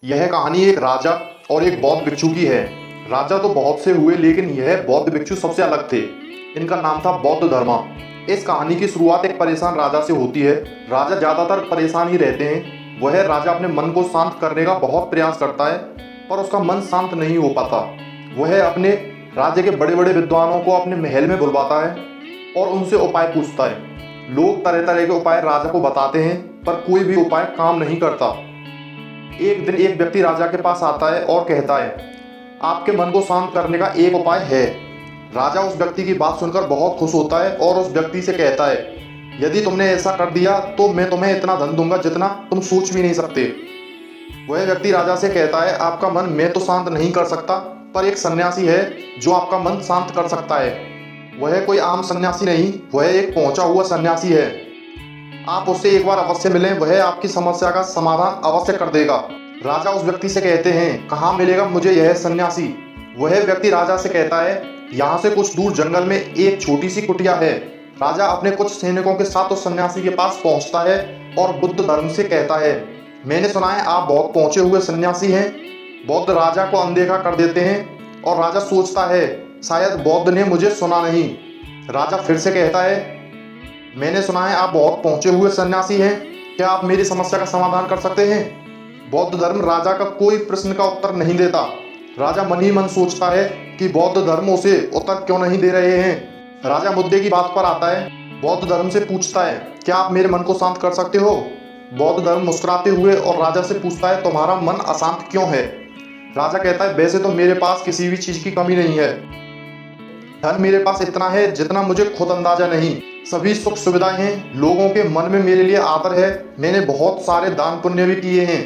यह कहानी एक राजा और एक बौद्ध भिक्षु की है। राजा तो बहुत से हुए, लेकिन यह बौद्ध भिक्षु सबसे अलग थे। इनका नाम था बौद्ध धर्मा। इस कहानी की शुरुआत एक परेशान राजा से होती है। राजा ज्यादातर परेशान ही रहते हैं। वह राजा अपने मन को शांत करने का बहुत प्रयास करता है, पर उसका मन शांत नहीं हो पाता। वह अपने राज्य के बड़े बड़े विद्वानों को अपने महल में बुलवाता है और उनसे उपाय पूछता है। लोग तरह तरह के उपाय राजा को बताते हैं, पर कोई भी उपाय काम नहीं करता। एक दिन एक व्यक्ति राजा के पास आता है और कहता है, आपके मन को शांत करने का एक उपाय है। राजा उस व्यक्ति की बात सुनकर बहुत खुश होता है और उस व्यक्ति से कहता है, यदि तुमने ऐसा कर दिया तो मैं तुम्हें इतना धन दूंगा जितना तुम सोच भी नहीं सकते। वह व्यक्ति राजा से कहता है, आपका मन मैं तो शांत नहीं कर सकता, पर एक सन्यासी है जो आपका मन शांत कर सकता है। वह कोई आम सन्यासी नहीं, वह एक पहुंचा हुआ सन्यासी है। आप उससे एक बार अवश्य मिलें, वह आपकी समस्या का समाधान अवश्य कर देगा। राजा उस व्यक्ति से कहते हैं, कहाँ मिलेगा मुझे यह सन्यासी? वह व्यक्ति राजा से कहता है, यहाँ से कुछ दूर जंगल में एक छोटी सी कुटिया है। राजा अपने कुछ सैनिकों के साथ उस सन्यासी के पास पहुंचता है और बुद्ध धर्म से कहता है, मैंने सुना है आप बहुत पहुंचे हुए सन्यासी हैं। बौद्ध राजा को अनदेखा कर देते हैं और राजा सोचता है, शायद बौद्ध ने मुझे सुना नहीं। राजा फिर से कहता है, मैंने सुना है आप बहुत पहुंचे हुए सन्यासी हैं, क्या आप मेरी समस्या का समाधान कर सकते हैं? बौद्ध धर्म राजा का कोई प्रश्न का उत्तर नहीं देता। राजा मन ही मन सोचता है कि बौद्ध धर्म उसे उत्तर क्यों नहीं दे रहे हैं। राजा मुद्दे की बात पर आता है। बौद्ध धर्म से पूछता है, क्या आप मेरे मन को शांत कर सकते हो? बौद्ध धर्म मुस्कुराते हुए और राजा से पूछता है, तुम्हारा मन अशांत क्यों है? राजा कहता है, वैसे तो मेरे पास किसी भी चीज की कमी नहीं है। धन मेरे पास इतना है जितना मुझे खुद अंदाजा नहीं। सभी सुख सुविधाएं हैं, लोगों के मन में मेरे लिए आदर है। मैंने बहुत सारे दान पुण्य भी किए हैं,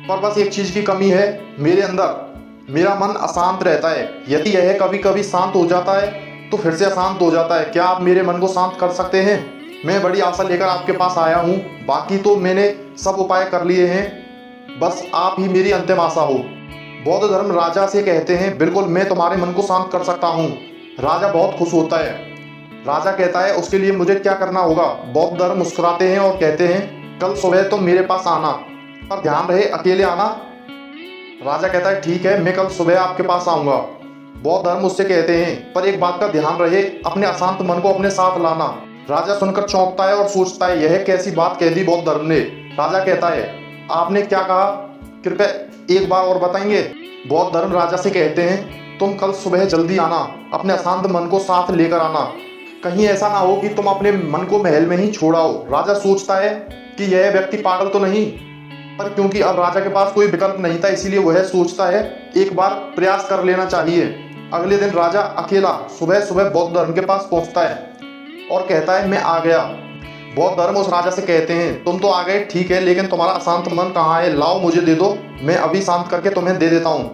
पर बस एक चीज की कमी है, मेरे अंदर मेरा मन अशांत रहता है। यदि यह कभी कभी शांत हो जाता है तो फिर से अशांत हो जाता है। क्या आप मेरे मन को शांत कर सकते हैं? मैं बड़ी आशा लेकर आपके पास आया हूँ, बाकी तो मैंने सब उपाय कर लिए हैं, बस आप ही मेरी अंतिम आशा हो। बौद्ध धर्म राजा से कहते हैं, बिल्कुल मैं तुम्हारे मन को शांत कर सकता हूँ। राजा बहुत खुश होता है। राजा कहता है, उसके लिए मुझे क्या करना होगा? बौद्ध धर्म मुस्कुराते हैं और कहते हैं, कल सुबह तुम मेरे पास आना, पर ध्यान रहे अकेले आना। राजा कहता है, ठीक है, मैं कल सुबह आपके पास आऊंगा। बौद्ध धर्म उससे कहते हैं, पर एक बात का ध्यान रहे, अपने अशांत मन को अपने साथ लाना। राजा सुनकर चौंकता है और सोचता है, यह कैसी बात कह दी बौद्ध धर्म ने। राजा कहता है, आपने क्या कहा, कृपया एक बार और बताएंगे? बौद्ध धर्म राजा से कहते हैं, तुम कल सुबह जल्दी आना, अपने अशांत मन को साथ लेकर आना। कहीं ऐसा ना हो कि तुम अपने मन को महल में ही छोड़ाओ। राजा सोचता है कि यह व्यक्ति पागल तो नहीं, पर क्योंकि अब राजा के पास कोई विकल्प नहीं था, इसीलिए वह सोचता है एक बार प्रयास कर लेना चाहिए। अगले दिन राजा अकेला सुबह सुबह बौद्ध धर्म के पास पहुंचता है और कहता है, मैं आ गया। बौद्ध धर्म उस राजा से कहते हैं, तुम तो आ गए ठीक है, लेकिन तुम्हारा अशांत मन कहाँ है? लाओ मुझे दे दो, मैं अभी शांत करके तुम्हें दे देता हूँ।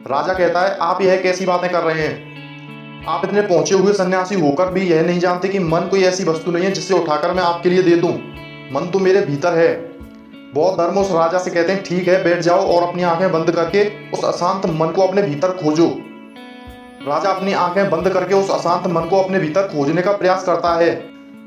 राजा कहता है, आप यह कैसी बातें कर रहे हैं? आप इतने पहुंचे हुए सन्यासी होकर भी यह नहीं जानते कि मन कोई ऐसी वस्तु नहीं है जिसे उठाकर मैं आपके लिए दे दूं। मन तो मेरे भीतर है। बौद्ध धर्म उस राजा से कहते हैं, ठीक है, बैठ जाओ और अपनी आंखें बंद करके उस अशांत मन को अपने भीतर खोजो। राजा अपनी आंखें बंद करके उस अशांत मन को अपने भीतर खोजने का प्रयास करता है।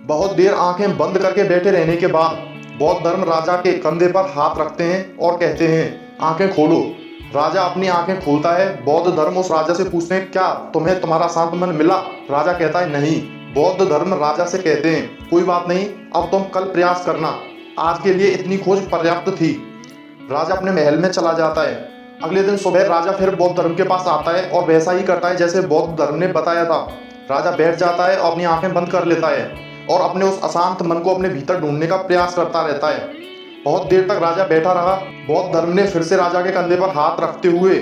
बहुत देर आंखें बंद करके बैठे रहने के बाद बौद्ध धर्म राजा के कंधे पर हाथ रखते हैं और कहते हैं, आंखें खोलो। राजा अपनी आंखें खोलता है। बौद्ध धर्म उस राजा से पूछते हैं, क्या तुम्हें तुम्हारा शांत मन मिला? राजा कहता है, नहीं। बौद्ध धर्म राजा से कहते हैं, कोई बात नहीं, अब तुम कल प्रयास करना, आज के लिए इतनी खोज पर्याप्त थी। राजा अपने महल में चला जाता है। अगले दिन सुबह राजा फिर बौद्ध धर्म के पास आता है और वैसा ही करता है जैसे बौद्ध धर्म ने बताया था। राजा बैठ जाता है और अपनी आंखें बंद कर लेता है और अपने उस अशांत मन को अपने भीतर ढूंढने का प्रयास करता रहता है। बहुत देर तक राजा बैठा रहा। बौद्ध धर्म ने फिर से राजा के कंधे पर हाथ रखते हुए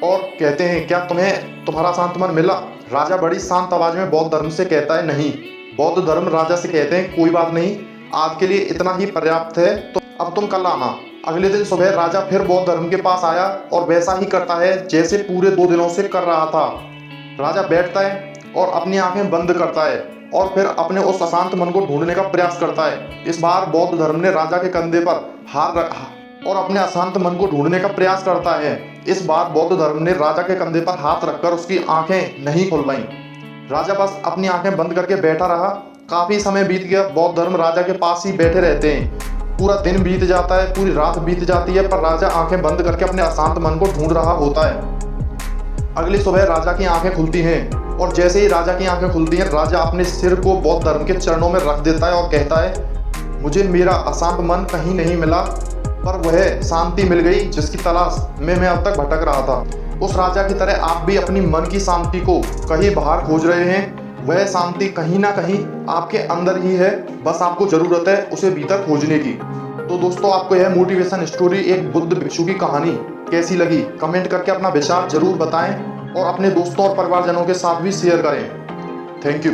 और कहते हैं, क्या तुम्हें तुम्हारा शांत मन मिला? राजा बड़ी शांत आवाज में बौद्ध धर्म से कहता है, नहीं। बौद्ध धर्म राजा से कहते हैं, कोई बात नहीं, आज के लिए इतना ही पर्याप्त है, तो अब तुम कल आना। अगले दिन सुबह राजा फिर बौद्ध धर्म के पास आया और वैसा ही करता है जैसे पूरे 2 दिनों से कर रहा था। राजा बैठता है और अपनी आंखें बंद करता है और फिर अपने उस अशांत मन को ढूंढने का प्रयास करता है। इस बार बौद्ध धर्म ने राजा के कंधे पर हाथ रखा और अपने अशांत मन को ढूंढने का प्रयास करता है। इस बार बौद्ध धर्म ने राजा के कंधे पर हाथ रखकर उसकी आंखें नहीं खुलवाईं। राजा बस अपनी आंखें बंद करके बैठा रहा। काफी समय बीत गया। बौद्ध धर्म राजा के पास ही बैठे रहते हैं। पूरा दिन बीत जाता है, पूरी रात बीत जाती है, पर राजा आंखें बंद करके अपने अशांत मन को ढूंढ रहा होता है। अगली सुबह राजा की आंखें खुलती हैं और जैसे ही राजा की आंखें खुलती हैं, राजा अपने सिर को बौद्ध धर्म के चरणों में रख देता है और कहता है, मुझे मेरा अशांत मन कहीं नहीं मिला, पर वह शांति मिल गई जिसकी तलाश में मैं अब तक भटक रहा था। उस राजा की तरह आप भी अपनी मन की शांति को कहीं बाहर खोज रहे हैं। वह शांति कहीं ना कहीं आपके अंदर ही है, बस आपको जरूरत है उसे भीतर खोजने की। तो दोस्तों, आपको यह मोटिवेशन स्टोरी, एक बुद्ध भिक्षु की कहानी कैसी लगी, कमेंट करके अपना विचार जरूर बताएं और अपने दोस्तों और परिवारजनों के साथ भी शेयर करें। Thank you.